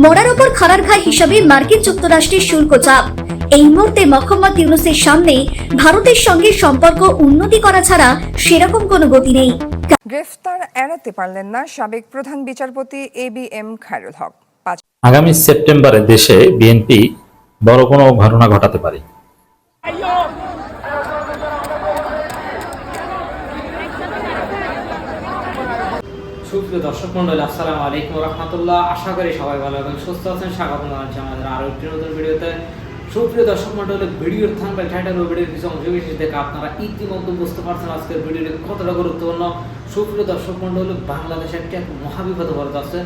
মরার ওপর খাড়ার ঘা হিসাবে মার্কিন যুক্তরাষ্ট্রের শুল্ক চাপ। এই মুহূর্তে মোহাম্মদ ইউনূসের সামনে ভারতের সঙ্গে সম্পর্ক উন্নতি করা ছাড়া সেরকম কোনো গতি নেই। গ্রেফতার এড়াতে পারলেন না সাবেক প্রধান বিচারপতি ABM খায়রুল হক। আগামী সেপ্টেম্বরে দেশে বিএনপি বড় কোনো ঘটনা ঘটাতে পারে। সুপ্রিয় দর্শক মন্ডলী, আসসালামু আলাইকুম রহমতুল্লাহ। আশা করি সবাই ভালো এবং সুস্থ আছেন। স্বাগত জানাচ্ছি আমাদের আরো একটি নতুন ভিডিওতে। সুপ্রিয় দর্শক মন্ডলী, ভিডিওর থাম্বনেল টাইটেল ও ভিডিওর কিছু অংশ বিশেষ দেখে আপনারা ইতিমধ্যে বুঝতে পারছেন আজকের ভিডিওটি কতটা গুরুত্বপূর্ণ। সুপ্রিয় দর্শক মন্ডলী, বাংলাদেশে একটি মহাবিপদ হতে যাচ্ছে।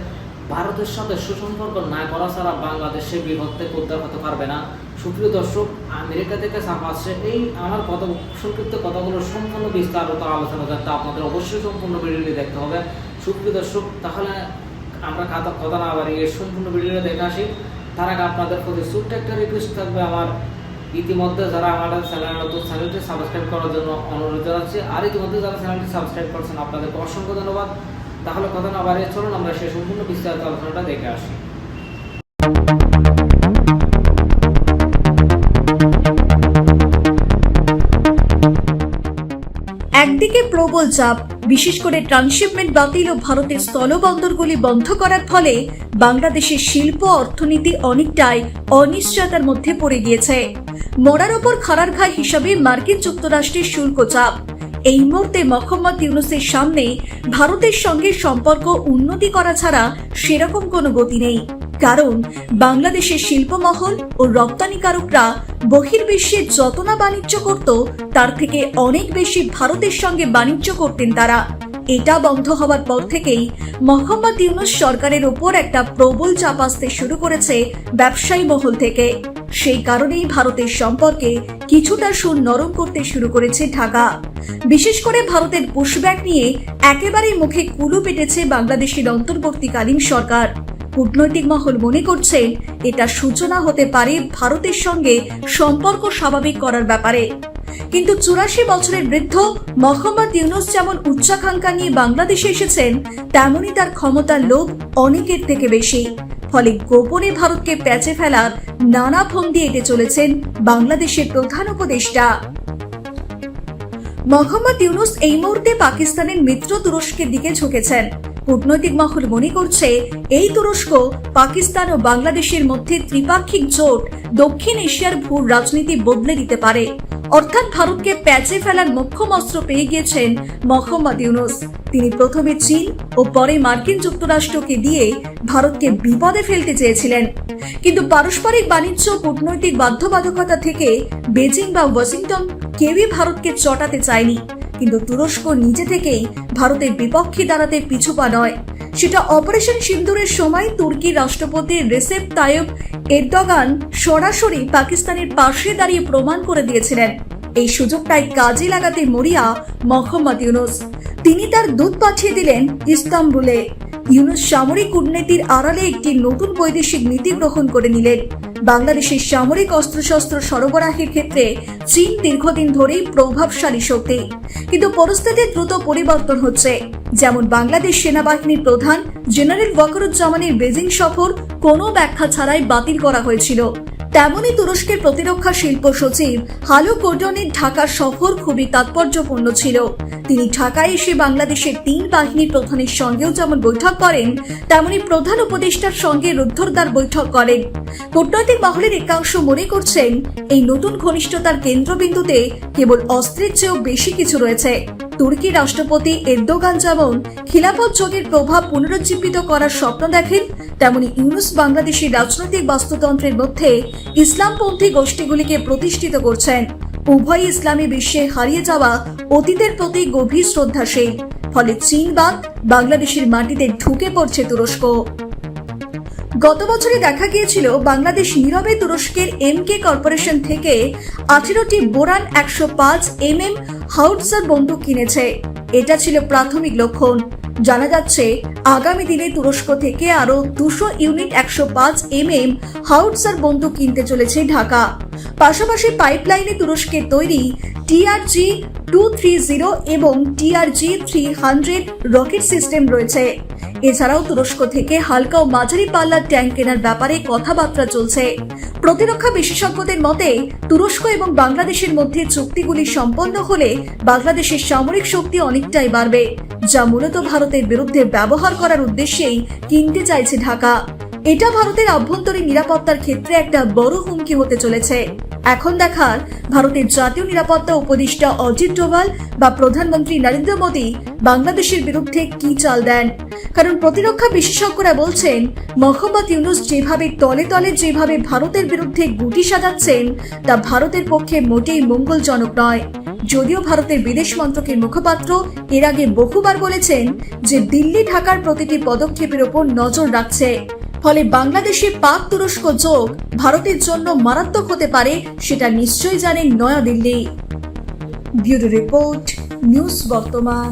ভারতের সাথে সুসম্পর্ক না করা ছাড়া বাংলাদেশে বিপদ থেকে উদ্ধার হতে পারবে না। সুপ্রিয় দর্শক, আমেরিকা থেকে চাপ আসছে। এই আমার সংক্ষিপ্ত কথাগুলো সম্পূর্ণ বিস্তারিত আলোচনা করতে আপনাদের অবশ্যই সম্পূর্ণ ভিডিওটি দেখতে হবে। সুপ্রিয় দর্শক, তাহলে আমরা কথা না বাড়িয়ে সম্পূর্ণ ভিডিওটা দেখে আসি। তার আগে আপনাদের প্রতি ছোট্ট একটা রিকোয়েস্ট থাকবে, আমার ইতিমধ্যে যারা আমাদের চ্যানেলটি সাবস্ক্রাইব করার জন্য অনুরোধ জানাচ্ছি। আর ইতিমধ্যে যারা চ্যানেলটি সাবস্ক্রাইব করছেন আপনাদেরকে অসংখ্য ধন্যবাদ। তাহলে কথা না বাড়িয়ে চলুন আমরা সেই সম্পূর্ণ বিস্তারিত আলোচনাটা দেখে আসি। একদিকে প্রবল চাপ, বিশেষ করে ট্রান্সশিপমেন্ট বাতিল ও ভারতের স্থলবন্দরগুলি বন্ধ করার ফলে বাংলাদেশের শিল্প অর্থনীতি অনেকটাই অনিশ্চয়তার মধ্যে পড়ে গিয়েছে। মরার ওপর খাড়ার ঘা হিসাবে মার্কিন যুক্তরাষ্ট্রের শুল্ক চাপ। এই মুহূর্তে মোহাম্মদ ইউনূসের সামনে ভারতের সঙ্গে সম্পর্ক উন্নতি করা ছাড়া সেরকম কোনো গতি নেই। কারণ বাংলাদেশের শিল্পমহল ও রপ্তানিকারকরা বহির্বিশ্বে যত না বাণিজ্য করত, তার থেকে অনেক বেশি ভারতের সঙ্গে বাণিজ্য করতেন তারা। এটা বন্ধ হওয়ার পর থেকেই মোহাম্মদ ইউনূস সরকারের ওপর একটা প্রবল চাপ আসতে শুরু করেছে ব্যবসায়ী মহল থেকে। সেই কারণেই ভারতের সম্পর্কে কিছুটা সুর নরম করতে শুরু করেছে ঢাকা। বিশেষ করে ভারতের পুশব্যাক নিয়ে একেবারে মুখে কুলু পেটেছে বাংলাদেশের অন্তর্বর্তীকালীন সরকার। কূটনৈতিক মহল মনে করছে এটা সূচনা হতে পারে ভারতের সঙ্গে সম্পর্ক স্বাভাবিক করার ব্যাপারে। কিন্তু 84 বছরের বৃদ্ধ মোহাম্মদ ইউনূস যেমন উচ্চাকাঙ্ক্ষা নিয়ে বাংলাদেশে এসেছেন, তেমনি তার ক্ষমতার লোভ অনেকের থেকে বেশি। ফলে গোপনে ভারতকে প্যাচে ফেলার নানা ফন্দি এঁটে চলেছেন বাংলাদেশের প্রধান উপদেষ্টা। মোহাম্মদ ইউনূস এই মুহূর্তে পাকিস্তানের মিত্র তুরস্কের দিকে ঝুঁকেছেন। কূটনৈতিক মহল মনে করছে এই তুরস্ক পাকিস্তান ও বাংলাদেশের মধ্যে ত্রিপাক্ষিক জোট দক্ষিণ এশিয়ার ভূ রাজনীতি বদলে দিতে পারে। অর্থাৎ ভারতকে প্যাচে ফেলার মোক্ষম অস্ত্র পেয়ে গিয়েছেন মোহাম্মদ ইউনূস। তিনি প্রথমে চীন ও পরে মার্কিন যুক্তরাষ্ট্রকে দিয়ে ভারতকে বিপদে ফেলতে চেয়েছিলেন। কিন্তু পারস্পরিক বাণিজ্য কূটনৈতিক বাধ্যবাধকতা থেকে বেজিং বা ওয়াশিংটন কেউই ভারতকে চটাতে চায়নি। কিন্তু তুরস্ক নিজে থেকেই ভারতের বিপক্ষে দাঁড়াতে পিছুপা নয়। সেটা অপারেশন সিন্দুরের সময় তুর্কির রাষ্ট্রপতি রেসেপ তাইয়িপ এরদোগান সরাসরি পাকিস্তানের পাশে দাঁড়িয়ে প্রমাণ করে দিয়েছিলেন। এই সুযোগটাই কাজে লাগাতে মরিয়া মোহাম্মদ ইউনূস। তিনি তার দূত পাঠিয়ে দিলেন ইস্তাম্বুলে। ইউনূস সামরিক কূটনীতির আড়ালে একটি নতুন বৈদেশিক নীতি গ্রহণ করে নিলেন। বাংলাদেশের সামরিক অস্ত্রশস্ত্র সরবরাহের ক্ষেত্রে চীন দীর্ঘদিন ধরেই প্রভাবশালী শক্তি। কিন্তু পরিস্থিতির দ্রুত পরিবর্তন হচ্ছে। যেমন বাংলাদেশ সেনাবাহিনীর প্রধান জেনারেল ওয়াকারুজ্জামানের বেজিং সফর কোনো ব্যাখ্যা ছাড়াই বাতিল করা হয়েছিল, তেমনি তুরস্কের প্রতিরক্ষা শিল্প সচিব হালু কোর্ডনের ঢাকা সফর খুবই তাৎপর্যপূর্ণ ছিল। তিনি ঢাকায় এসে বাংলাদেশের 3 বাহিনীর প্রধানের সঙ্গেও যেমন বৈঠক করেন, তেমনি প্রধান উপদেষ্টার সঙ্গে রুদ্ধদ্বার বৈঠক করেন। কূটনৈতিক মহলের একাংশ মনে করছেন এই নতুন ঘনিষ্ঠতার কেন্দ্রবিন্দুতে কেবল অস্ত্রের চেয়েও বেশি কিছু রয়েছে। তুর্কি রাষ্ট্রপতি এরদোগান যেমন খিলাফত যুগের প্রভাব পুনরুজ্জীবিত করার স্বপ্ন দেখেন, তেমনি ইউনূস বাংলাদেশের রাজনৈতিক বাস্তুতন্ত্রের মধ্যে ইসলামপন্থী গোষ্ঠীগুলিকে প্রতিষ্ঠিত করছেন। উভয় ইসলামী বিশ্বে হারিয়ে যাওয়া অতীতের প্রতি গভীর শ্রদ্ধাশীল। ফলে চীন বাদ বাংলাদেশের মাটিতে ঢুকে পড়ছে তুরস্ক। গত বছরে দেখা গিয়েছিল বাংলাদেশ নীরবে তুরস্কের MK কর্পোরেশন থেকে 18টি বোরান 105 mm হাউটজার বন্দুক কিনেছে। এটা ছিল প্রাথমিক লক্ষণ। জানা যাচ্ছে আগামী দিনে তুরস্ক থেকে আরো 200 ইউনিট 105 mm হাউটজার বন্দুক কিনতে চলেছে ঢাকা। পাশাপাশি পাইপলাইনে তুরস্কের তৈরি TRG-230 এবং TRG-300 রকেট সিস্টেম রয়েছে। এছাড়াও তুরস্ক থেকে হালকা ও মাঝারি পাল্লার ট্যাঙ্ক কেনার ব্যাপারে কথাবার্তা চলছে। প্রতিরক্ষা বিশেষজ্ঞদের মতে তুরস্ক এবং বাংলাদেশের মধ্যে চুক্তিগুলি সম্পন্ন হলে বাংলাদেশের সামরিক শক্তি অনেকটাই বাড়বে, যা মূলত ভারতের বিরুদ্ধে ব্যবহার করার উদ্দেশ্যেই কিনতে চাইছে ঢাকা। এটা ভারতের আভ্যন্তরীণ নিরাপত্তার ক্ষেত্রে একটা বড় হুমকি হতে চলেছে। এখন দেখার ভারতের জাতীয় নিরাপত্তা উপদেষ্টা অজিত ডোভাল বা প্রধানমন্ত্রী নরেন্দ্র মোদী বাংলাদেশের বিরুদ্ধে কি চাল দেন। কারণ প্রতিরক্ষা বিশেষজ্ঞরা বলছেন মোহাম্মদ ইউনূস যেভাবে তলে তলে যেভাবে ভারতের বিরুদ্ধে গুটি সাজাচ্ছেন তা ভারতের পক্ষে মোটেই মঙ্গলজনক নয়। যদিও ভারতের বিদেশ মন্ত্রকের মুখপাত্র এর আগে বহুবার বলেছেন যে দিল্লি ঢাকার প্রতিটি পদক্ষেপের ওপর নজর রাখছে, ফলে বাংলাদেশে পাক তুরস্ক যোগ ভারতের জন্য মারাত্মক হতে পারে সেটা নিশ্চয়ই জানেন নয়াদিল্লি। ব্যুরো রিপোর্ট, নিউজ বর্তমান।